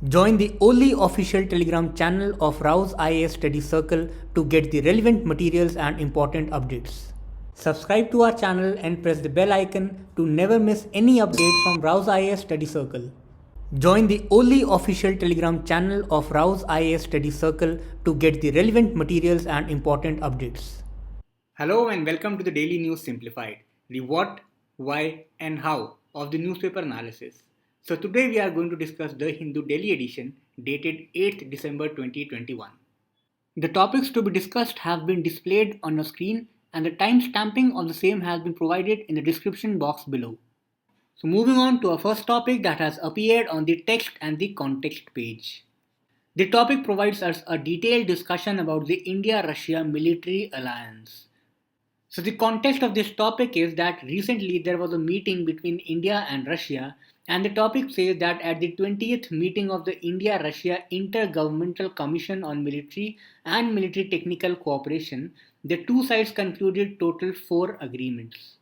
Join the only official Telegram channel of RAU'S IAS Study Circle to get the relevant materials and important updates. Subscribe to our channel and press the bell icon to never miss any update from RAU'S IAS Study Circle. Join the only official Telegram channel of RAU'S IAS Study Circle to get the relevant materials and important updates. Hello and welcome to the Daily News Simplified, the what, why and how of the newspaper analysis. So today we are going to discuss the Hindu Daily edition dated 8th December 2021. The topics to be discussed have been displayed on your screen and the time stamping of the same has been provided in the description box below. So moving on to our first topic that has appeared on the text and the context page. The topic provides us a detailed discussion about the India-Russia military alliance. So the context of this topic is that recently there was a meeting between India and Russia, and the topic says that at the 20th meeting of the India-Russia Intergovernmental Commission on Military and Military Technical Cooperation, the two sides concluded total 4 agreements.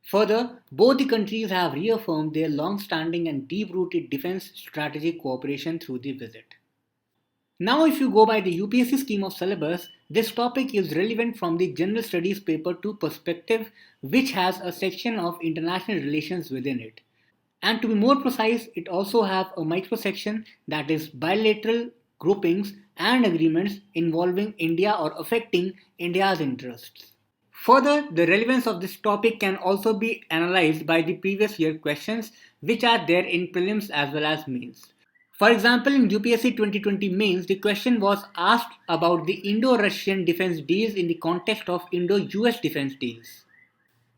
Further, both the countries have reaffirmed their long-standing and deep-rooted defense strategic cooperation through the visit. Now if you go by the UPSC scheme of syllabus, this topic is relevant from the General Studies paper 2 perspective, which has a section of international relations within it. And to be more precise, it also has a micro section that is bilateral groupings and agreements involving India or affecting India's interests. Further, the relevance of this topic can also be analyzed by the previous year questions which are there in prelims as well as mains. For example, in UPSC 2020 mains, the question was asked about the Indo-Russian defense deals in the context of Indo-US defense deals.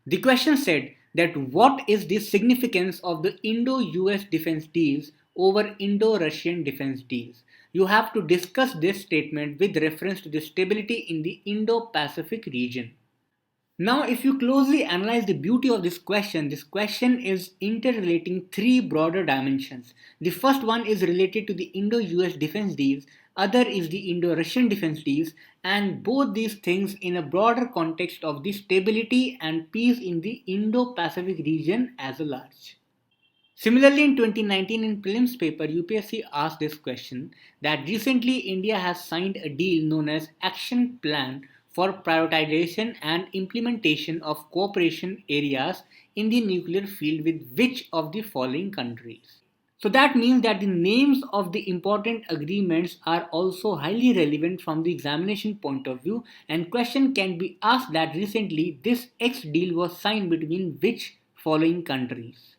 The question said that what is the significance of the Indo-US defense deals over Indo-Russian defense deals? You have to discuss this statement with reference to the stability in the Indo-Pacific region. Now, if you closely analyze the beauty of this question is interrelating 3 broader dimensions. The first one is related to the Indo-US defense deals, other is the Indo-Russian defense deals, and both these things in a broader context of the stability and peace in the Indo-Pacific region as a large. Similarly, in 2019 in prelims paper, UPSC asked this question that recently India has signed a deal known as Action Plan for prioritization and implementation of cooperation areas in the nuclear field with which of the following countries? So that means that the names of the important agreements are also highly relevant from the examination point of view, and question can be asked that recently this X deal was signed between which following countries.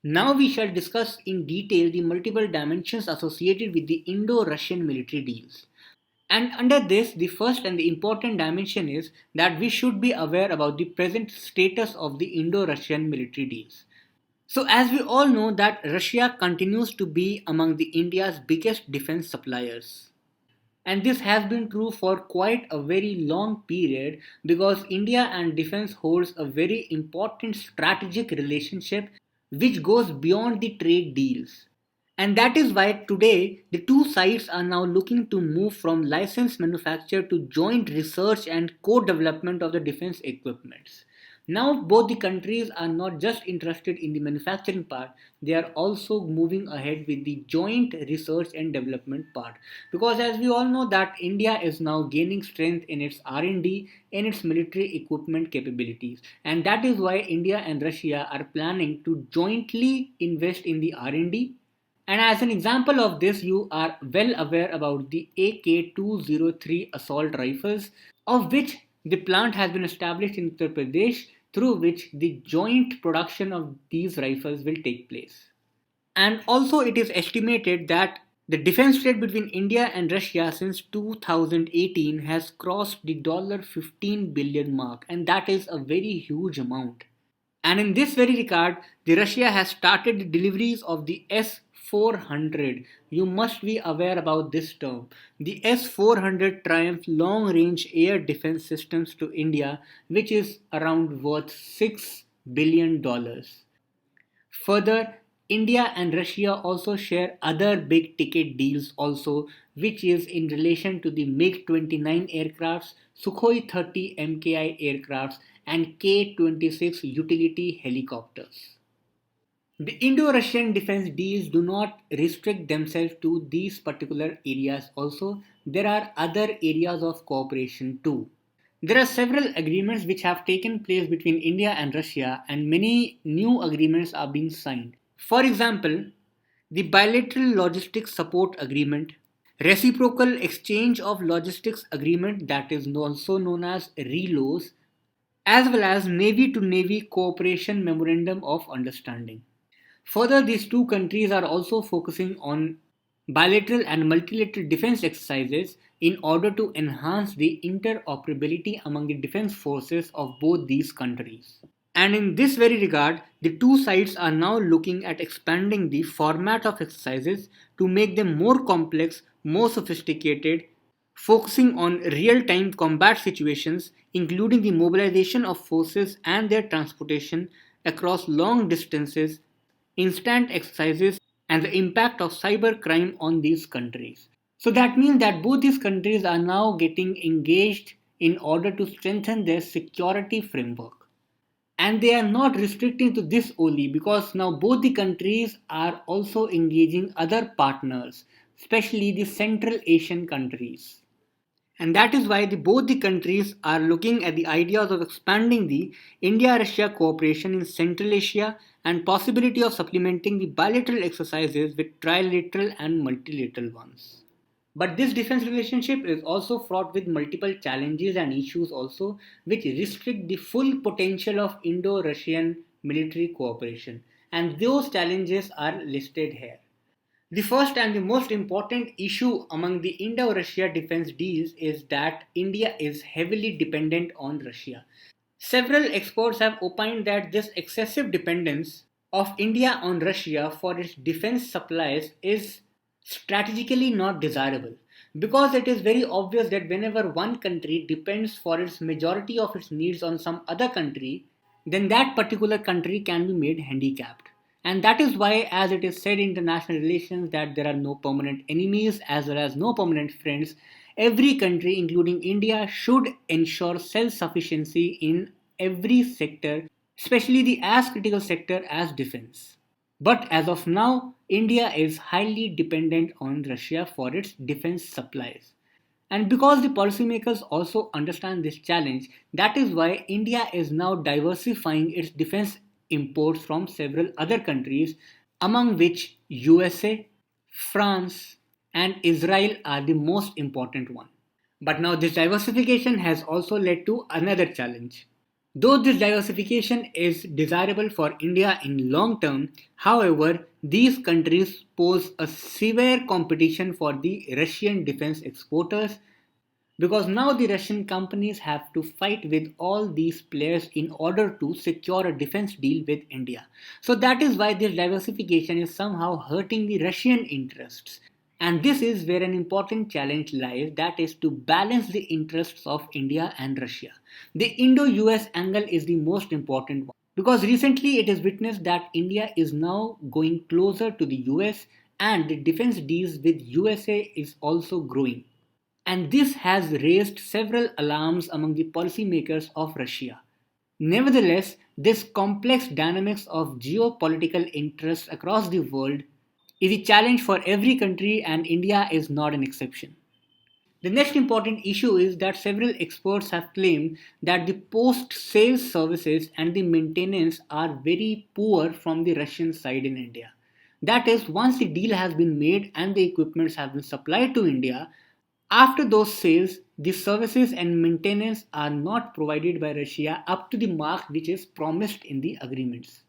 Now we shall discuss in detail the multiple dimensions associated with the Indo-Russian military deals. And under this, the first and the important dimension is that we should be aware about the present status of the Indo-Russian military deals. So as we all know that Russia continues to be among the India's biggest defense suppliers. And this has been true for quite a very long period because India and defense holds a very important strategic relationship which goes beyond the trade deals. And that is why today the two sides are now looking to move from licensed manufacture to joint research and co-development of the defense equipments. Now both the countries are not just interested in the manufacturing part, they are also moving ahead with the joint research and development part. Because as we all know that India is now gaining strength in its R&D and its military equipment capabilities. And that is why India and Russia are planning to jointly invest in the R&D. And as an example of this, you are well aware about the AK-203 assault rifles, of which the plant has been established in Uttar Pradesh, through which the joint production of these rifles will take place. And also it is estimated that the defense trade between India and Russia since 2018 has crossed the $15 billion mark, and that is a very huge amount. And in this very regard, the Russia has started the deliveries of the S-400. You must be aware about this term. The S-400 Triumph long-range air defense systems to India, which is around worth $6 billion. Further, India and Russia also share other big ticket deals also, which is in relation to the MiG-29 aircrafts, Sukhoi 30 MKI aircrafts, and K-26 utility helicopters. The Indo-Russian defense deals do not restrict themselves to these particular areas also. There are other areas of cooperation too. There are several agreements which have taken place between India and Russia, and many new agreements are being signed. For example, the bilateral logistics support agreement, reciprocal exchange of logistics agreement, that is also known as RELOS, as well as Navy to Navy cooperation memorandum of understanding. Further, these two countries are also focusing on bilateral and multilateral defense exercises in order to enhance the interoperability among the defense forces of both these countries. And in this very regard, the two sides are now looking at expanding the format of exercises to make them more complex, more sophisticated, focusing on real time combat situations, including the mobilization of forces and their transportation across long distances, instant exercises, and the impact of cyber crime on these countries. So that means that both these countries are now getting engaged in order to strengthen their security framework. And they are not restricting to this only, because now both the countries are also engaging other partners, especially the Central Asian countries. And that is why both the countries are looking at the ideas of expanding the India-Russia cooperation in Central Asia and possibility of supplementing the bilateral exercises with trilateral and multilateral ones. But this defense relationship is also fraught with multiple challenges and issues also, which restrict the full potential of Indo-Russian military cooperation. And those challenges are listed here. The first and the most important issue among the Indo-Russia defense deals is that India is heavily dependent on Russia. Several experts have opined that this excessive dependence of India on Russia for its defense supplies is strategically not desirable, because it is very obvious that whenever one country depends for its majority of its needs on some other country, then that particular country can be made handicapped. And that is why, as it is said in international relations, that there are no permanent enemies as well as no permanent friends. Every country, including India, should ensure self sufficiency in every sector, especially the as critical sector as defense. But as of now, India is highly dependent on Russia for its defense supplies. And because the policymakers also understand this challenge, that is why India is now diversifying its defense imports from several other countries, among which USA, France, and Israel are the most important one. But now this diversification has also led to another challenge. Though this diversification is desirable for India in long term, however, these countries pose a severe competition for the Russian defense exporters, because now the Russian companies have to fight with all these players in order to secure a defense deal with India. So that is why this diversification is somehow hurting the Russian interests. And this is where an important challenge lies, that is to balance the interests of India and Russia. The Indo US angle is the most important one, because recently it is witnessed that India is now going closer to the US and the defense deals with USA is also growing. And this has raised several alarms among the policymakers of Russia. Nevertheless, this complex dynamics of geopolitical interests across the world is a challenge for every country, and India is not an exception. The next important issue is that several experts have claimed that the post sales services and the maintenance are very poor from the Russian side in India. That is, once the deal has been made and the equipments have been supplied to India, after those sales, the services and maintenance are not provided by Russia up to the mark which is promised in the agreements.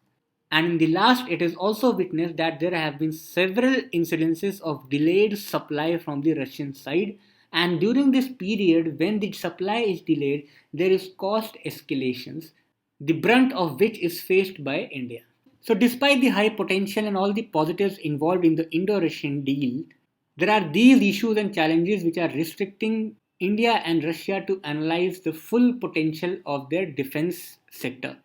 And in the last, it is also witnessed that there have been several incidences of delayed supply from the Russian side. And during this period, when the supply is delayed, there is cost escalations, the brunt of which is faced by India. So, despite the high potential and all the positives involved in the Indo Russian deal, there are these issues and challenges which are restricting India and Russia to analyze the full potential of their defense sector.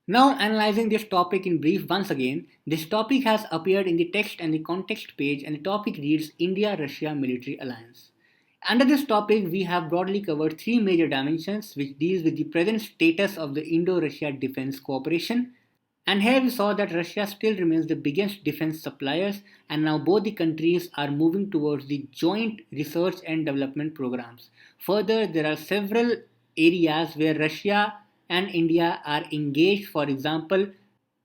Now, analyzing this topic in brief once again, this topic has appeared in the text and the context page, and the topic reads India-Russia Military Alliance. Under this topic, we have broadly covered three major dimensions which deals with the present status of the Indo-Russia defense cooperation, And here we saw that Russia still remains the biggest defense suppliers, and now both the countries are moving towards the joint research and development programs. Further, there are several areas where Russia and India are engaged, for example,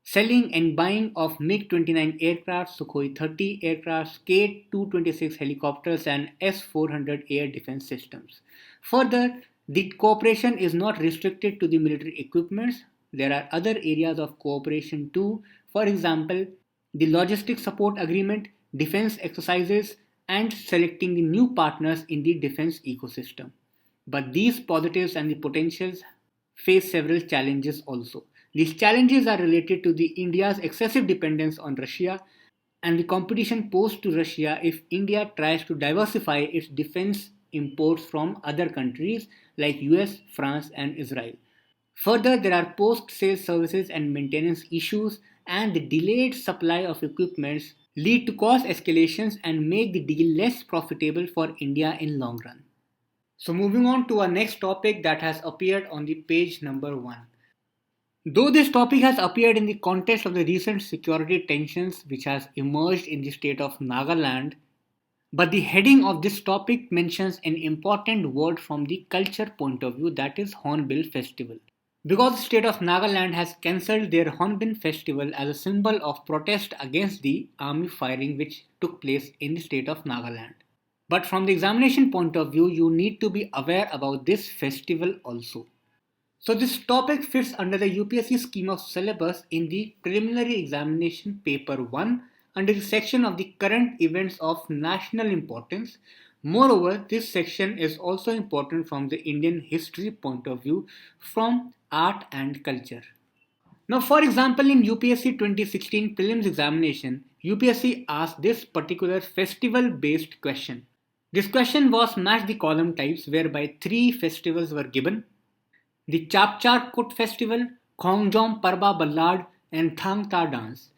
selling and buying of MiG-29 aircraft, Sukhoi 30 aircraft, K-226 helicopters and S-400 air defense systems. Further, the cooperation is not restricted to the military equipments. There are other areas of cooperation too. For example, the logistic support agreement, defense exercises, and selecting the new partners in the defense ecosystem. But these positives and the potentials face several challenges also. These challenges are related to the India's excessive dependence on Russia and the competition posed to Russia if India tries to diversify its defense imports from other countries like US, France and Israel. Further, there are post-sale services and maintenance issues, and the delayed supply of equipments lead to cost escalations and make the deal less profitable for India in long run. So moving on to our next topic that has appeared on the page number 1. Though this topic has appeared in the context of the recent security tensions which has emerged in the state of Nagaland, but the heading of this topic mentions an important word from the culture point of view, that is Hornbill Festival. Because the state of Nagaland has cancelled their Hornbill Festival as a symbol of protest against the army firing which took place in the state of Nagaland. But from the examination point of view, you need to be aware about this festival also. So this topic fits under the UPSC scheme of syllabus in the preliminary examination paper 1 under the section of the current events of national importance. Moreover, this section is also important from the Indian history point of view, from art and culture. Now, for example, in UPSC 2016 prelims examination, UPSC asked this particular festival based question. This question was match the column types, whereby 3 festivals were given: the Chapchar Kut festival, Khongjom Parba Ballad and Thang Ta dance.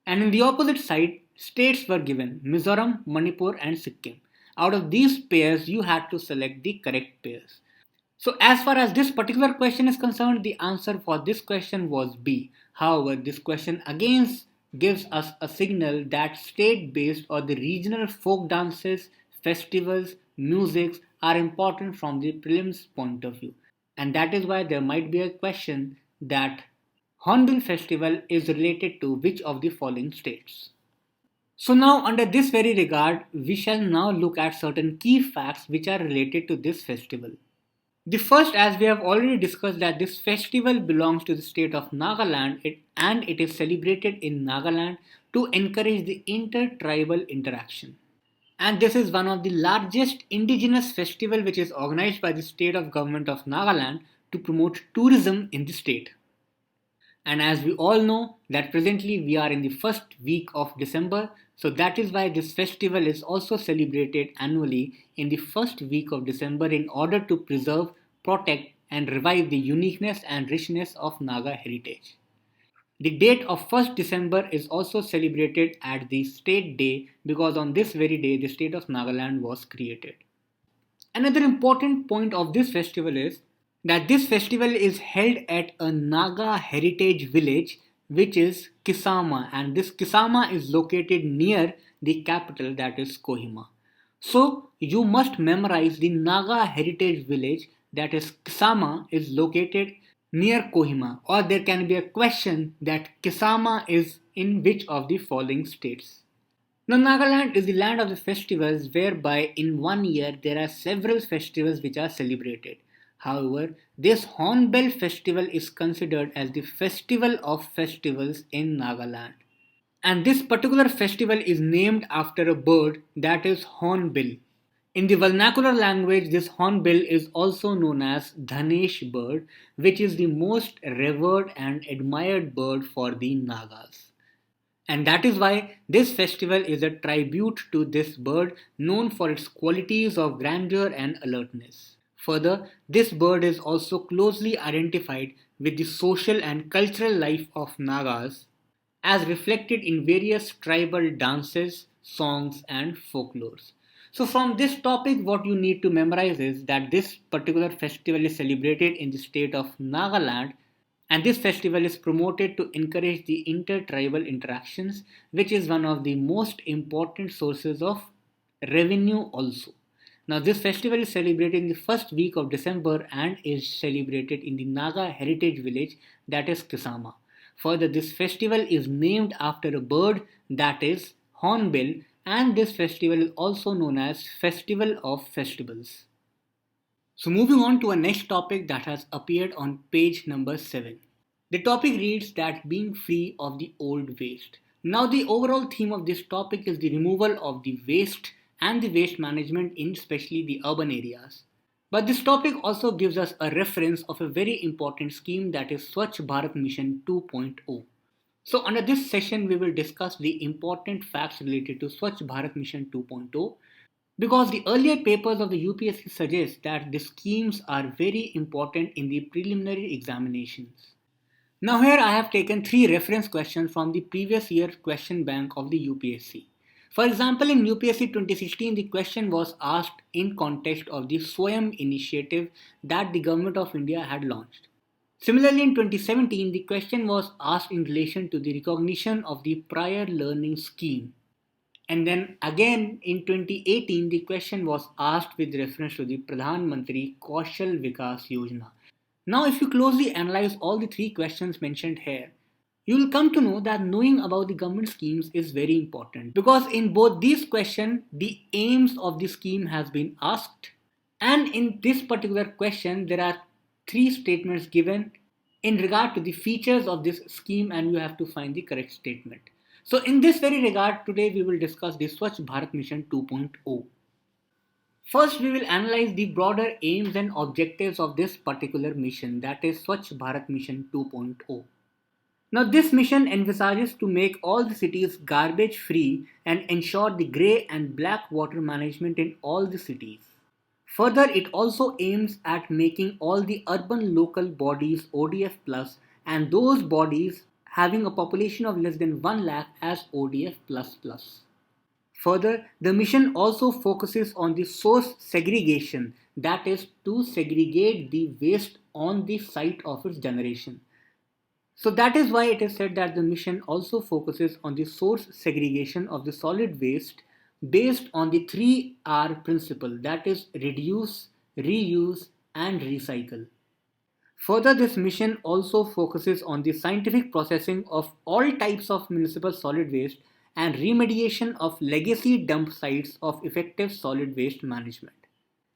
And in the opposite side, states were given: Mizoram, Manipur and Sikkim. Out of these pairs, you had to select the correct pairs. So as far as this particular question is concerned, the answer for this question was B. However, this question again gives us a signal that state-based or the regional folk dances, festivals, musics are important from the prelims point of view. And that is why there might be a question that Hornbill Festival is related to which of the following states. So now under this very regard, we shall now look at certain key facts which are related to this festival. The first, as we have already discussed, that this festival belongs to the state of Nagaland and it is celebrated in Nagaland to encourage the inter-tribal interaction. And this is one of the largest indigenous festival which is organized by the state of government of Nagaland to promote tourism in the state. And as we all know that presently we are in the first week of December, so that is why this festival is also celebrated annually in the first week of December in order to preserve, protect and revive the uniqueness and richness of Naga heritage. The date of 1st December is also celebrated as the State Day because on this very day the state of Nagaland was created. Another important point of this festival is that this festival is held at a Naga heritage village which is Kisama, and this Kisama is located near the capital, that is Kohima. So you must memorize the Naga heritage village, that is Kisama, is located near Kohima, or there can be a question that Kisama is in which of the following states. Now Nagaland is the land of the festivals, whereby in one year there are several festivals which are celebrated. However, this Hornbill festival is considered as the festival of festivals in Nagaland. And this particular festival is named after a bird, that is hornbill. In the vernacular language, this hornbill is also known as Dhanesh bird, which is the most revered and admired bird for the Nagas. And that is why this festival is a tribute to this bird, known for its qualities of grandeur and alertness. Further, this bird is also closely identified with the social and cultural life of Nagas, as reflected in various tribal dances, songs and folklores. So from this topic, what you need to memorize is that this particular festival is celebrated in the state of Nagaland And this festival is promoted to encourage the inter-tribal interactions, which is one of the most important sources of revenue also. Now, this festival is celebrated in the first week of December and is celebrated in the Naga heritage village, that is Kisama. Further, this festival is named after a bird, that is hornbill, and this festival is also known as Festival of Festivals. So, moving on to our next topic that has appeared on page number 7. The topic reads that being free of the old waste. Now, the overall theme of this topic is the removal of the waste and the waste management in especially the urban areas. But this topic also gives us a reference of a very important scheme, that is Swachh Bharat Mission 2.0. So, under this session, we will discuss the important facts related to Swachh Bharat Mission 2.0, because the earlier papers of the UPSC suggest that the schemes are very important in the preliminary examinations. Now here I have taken 3 reference questions from the previous year question bank of the UPSC. For example, in UPSC 2016, the question was asked in context of the Swayam initiative that the Government of India had launched. Similarly, in 2017, the question was asked in relation to the recognition of the prior learning scheme. And then again in 2018, the question was asked with reference to the Pradhan Mantri Kaushal Vikas Yojana. Now, if you closely analyze all the 3 questions mentioned here, you will come to know that knowing about the government schemes is very important, because in both these questions, the aims of the scheme has been asked, and in this particular question, there are 3 statements given in regard to the features of this scheme, and you have to find the correct statement. So, in this very regard, today we will discuss the Swachh Bharat Mission 2.0. First, we will analyze the broader aims and objectives of this particular mission, that is Swachh Bharat Mission 2.0. Now, this mission envisages to make all the cities garbage free and ensure the grey and black water management in all the cities. Further, it also aims at making all the urban local bodies ODF plus and those bodies having a population of less than 1 lakh as ODF plus. Further, the mission also focuses on the source segregation, that is to segregate the waste on the site of its generation. So that is why it is said that the mission also focuses on the source segregation of the solid waste based on the 3R principle, that is reduce, reuse and recycle. Further, this mission also focuses on the scientific processing of all types of municipal solid waste and remediation of legacy dump sites of effective solid waste management.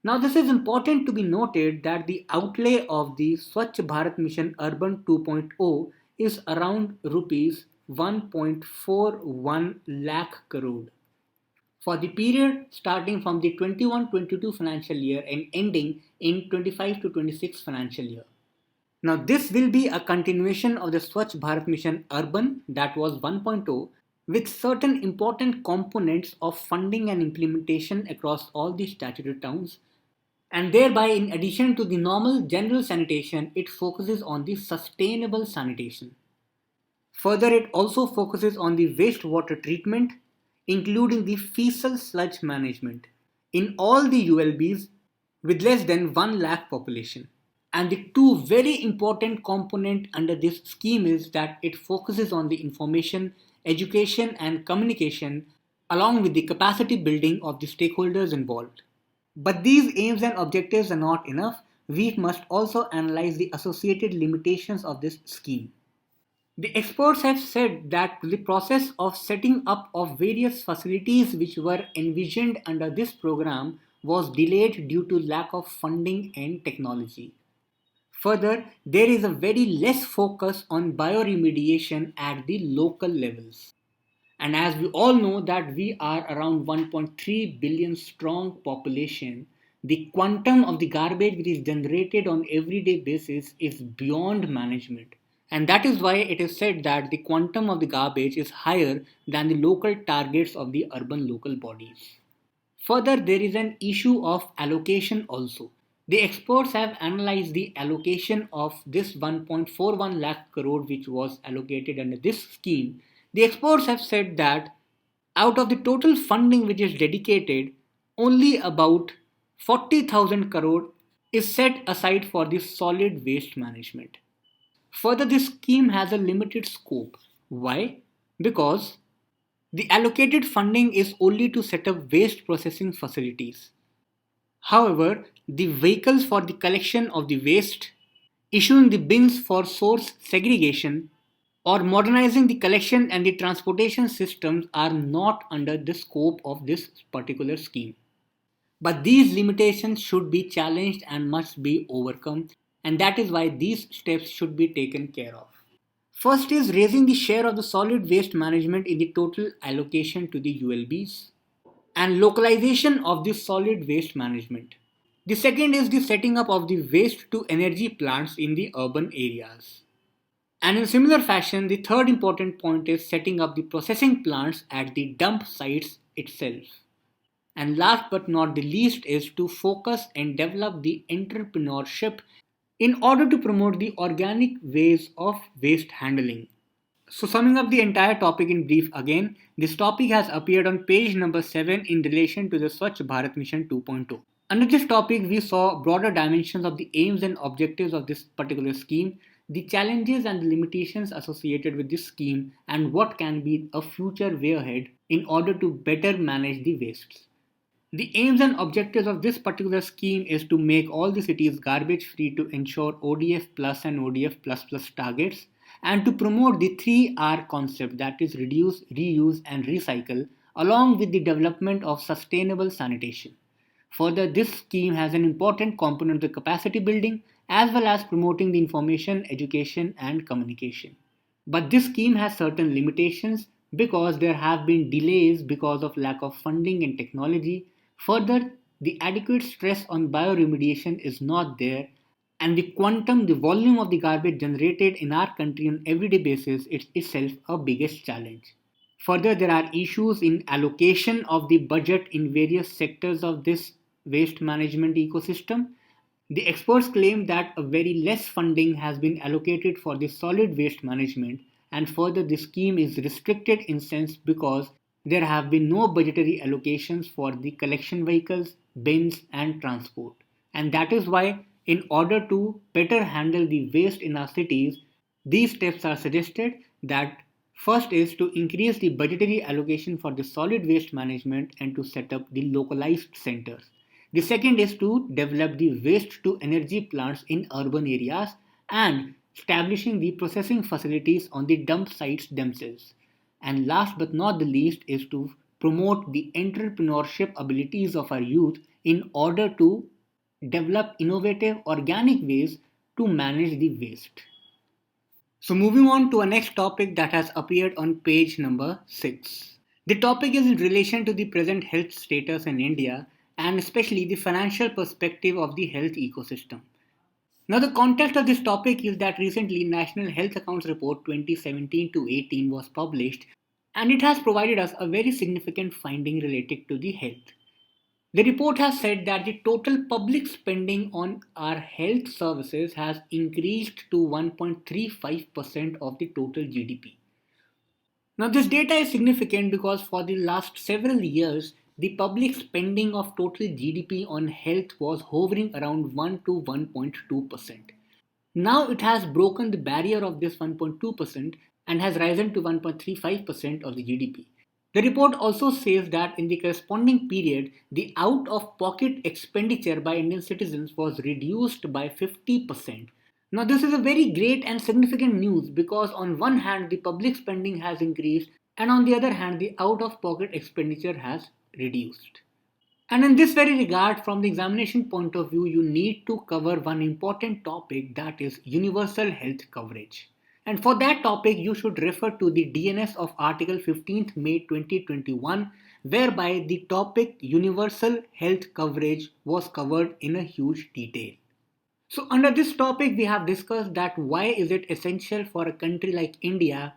Now, this is important to be noted that the outlay of the Swachh Bharat Mission Urban 2.0 is around rupees 1.41 lakh crore for the period starting from the 21-22 financial year and ending in 25 to 26 financial year. Now, this will be a continuation of the Swachh Bharat Mission Urban, that was 1.0, with certain important components of funding and implementation across all the statutory towns, and thereby, in addition to the normal general sanitation, it focuses on the sustainable sanitation. Further, it also focuses on the wastewater treatment, including the fecal sludge management in all the ULBs with less than 1 lakh population. And the 2 very important components under this scheme is that it focuses on the information, education and communication along with the capacity building of the stakeholders involved. But these aims and objectives are not enough. We must also analyze the associated limitations of this scheme. The experts have said that the process of setting up of various facilities which were envisioned under this program was delayed due to lack of funding and technology. Further, there is a very less focus on bioremediation at the local levels. And as we all know that we are around 1.3 billion strong population, the quantum of the garbage which is generated on everyday basis is beyond management. And that is why it is said that the quantum of the garbage is higher than the local targets of the urban local bodies. Further, there is an issue of allocation also. The experts have analyzed the allocation of this 1.41 lakh crore which was allocated under this scheme. The experts have said that out of the total funding which is dedicated, only about 40,000 crore is set aside for the solid waste management. Further, this scheme has a limited scope. Why? Because the allocated funding is only to set up waste processing facilities. However, the vehicles for the collection of the waste, issuing the bins for source segregation, or modernizing the collection and the transportation systems are not under the scope of this particular scheme. But these limitations should be challenged and must be overcome, and that is why these steps should be taken care of. First is raising the share of the solid waste management in the total allocation to the ULBs and localization of the solid waste management. The second is the setting up of the waste to energy plants in the urban areas. And in similar fashion, the third important point is setting up the processing plants at the dump sites itself. And last but not the least is to focus and develop the entrepreneurship in order to promote the organic ways of waste handling. So summing up the entire topic in brief again, this topic has appeared on page number 7 in relation to the Swachh Bharat Mission 2.0. Under this topic, we saw broader dimensions of the aims and objectives of this particular scheme, the challenges and the limitations associated with this scheme, and what can be a future way ahead in order to better manage the wastes. The aims and objectives of this particular scheme is to make all the cities garbage free to ensure ODF plus and ODF plus plus targets and to promote the 3R concept, that is reduce, reuse and recycle, along with the development of sustainable sanitation. Further, this scheme has an important component of the capacity building as well as promoting the information, education and communication. But this scheme has certain limitations because there have been delays because of lack of funding and technology. Further, the adequate stress on bioremediation is not there, and the volume of the garbage generated in our country on everyday basis is itself a biggest challenge. Further, there are issues in allocation of the budget in various sectors of this waste management ecosystem. The experts claim that a very less funding has been allocated for the solid waste management, and further the scheme is restricted in sense because there have been no budgetary allocations for the collection vehicles, bins and transport. And that is why in order to better handle the waste in our cities, these steps are suggested. That first is to increase the budgetary allocation for the solid waste management and to set up the localized centers. The second is to develop the waste to energy plants in urban areas and establishing the processing facilities on the dump sites themselves. And last but not the least is to promote the entrepreneurship abilities of our youth in order to develop innovative organic ways to manage the waste. So moving on to our next topic that has appeared on page number 6. The topic is in relation to the present health status in India and especially the financial perspective of the health ecosystem. Now the context of this topic is that recently National Health Accounts Report 2017 to 18 was published and it has provided us a very significant finding related to the health. The report has said that the total public spending on our health services has increased to 1.35% of the total GDP. Now, this data is significant because for the last several years, the public spending of total GDP on health was hovering around 1 to 1.2%. Now it has broken the barrier of this 1.2% and has risen to 1.35% of the GDP. The report also says that in the corresponding period, the out-of-pocket expenditure by Indian citizens was reduced by 50%. Now, this is a very great and significant news because on one hand, the public spending has increased and on the other hand, the out-of-pocket expenditure has reduced. And in this very regard, from the examination point of view, you need to cover one important topic, that is universal health coverage. And for that topic, you should refer to the DNS of Article 15th May 2021, whereby the topic universal health coverage was covered in a huge detail. So under this topic, we have discussed that why is it essential for a country like India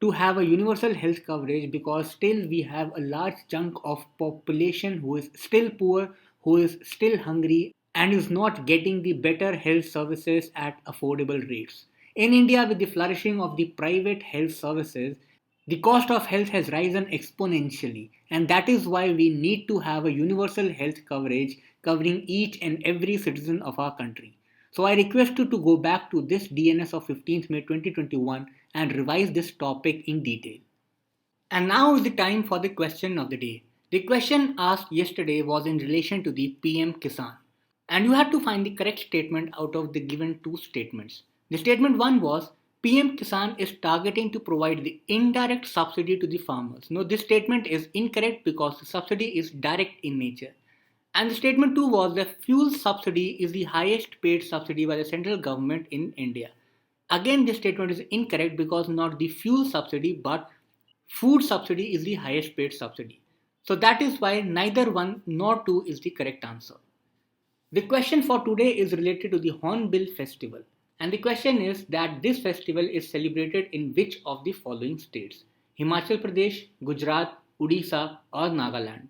to have a universal health coverage, because still we have a large chunk of population who is still poor, who is still hungry and is not getting the better health services at affordable rates. In India, with the flourishing of the private health services, the cost of health has risen exponentially, and that is why we need to have a universal health coverage covering each and every citizen of our country. So I request you to go back to this DNS of 15th May 2021 and revise this topic in detail. And now is the time for the question of the day. The question asked yesterday was in relation to the PM Kisan. And you had to find the correct statement out of the given two statements. The statement 1 was PM Kisan is targeting to provide the indirect subsidy to the farmers. No, this statement is incorrect because the subsidy is direct in nature. And the statement 2 was that fuel subsidy is the highest paid subsidy by the central government in India. Again, this statement is incorrect because not the fuel subsidy but food subsidy is the highest paid subsidy. So that is why neither 1 nor 2 is the correct answer. The question for today is related to the Hornbill Festival. And the question is that this festival is celebrated in which of the following states? Himachal Pradesh, Gujarat, Odisha or Nagaland?